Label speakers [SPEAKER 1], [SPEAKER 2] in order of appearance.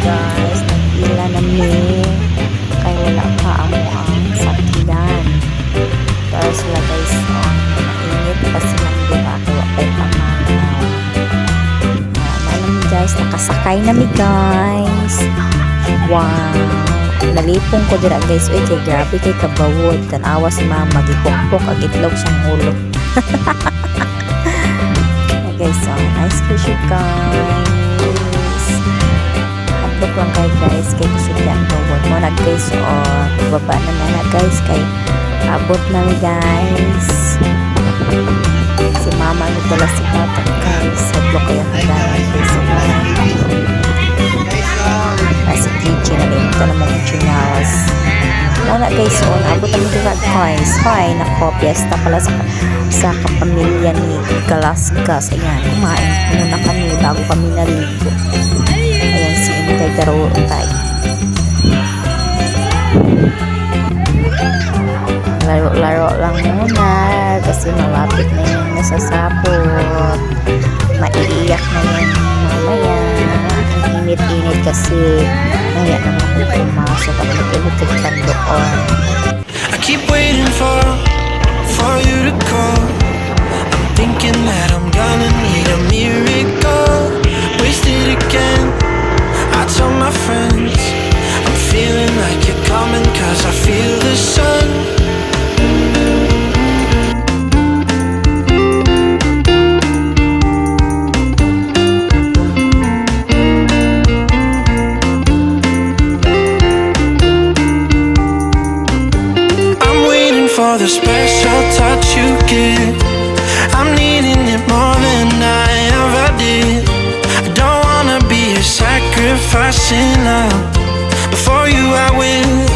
[SPEAKER 1] guys, nag-ila na mi kay wala pa ang sakyan. Pero sila guys, mainit pa silang diba kaya kay pamanaw. Alam mo guys, nakasakay na mi guys. Wow, nalipong ko dira guys. Uy, kay grabe kay kabawod. Tanawa si mama, gipokpok ang itlog siyang ulo. Okay, so nice to you guys. Hadlok lang kayo guys, kay kusigyan bawod mo na guys. O baba na guys, kay abot na mi guys. Si mama nagdala si papa guys. Hadlok kayo hagalan guys. Si Gigi na rin ito naman yung chinas. Muna guys, so naabot namin dito guys. Hi, nako, piyesta pala sa kapamilya ni Galasgas. Ayan, kumain muna kami bago kami naligo. Ayan, si Intay Garutay. Laro-laro lang muna kasi malapit na yung nasasapot. Maiiyak na yan mamaya. Init-init kasi kaya naman kung pumasok at mag-ilutukan doon.
[SPEAKER 2] I keep waiting for you to call. I'm thinking that I'm gonna need a miracle. Wasted again, I told my friends I'm feeling like you're coming cause I feel the sun. For the special touch you give, I'm needing it more than I ever did. I don't wanna be a sacrifice in love. Before you I will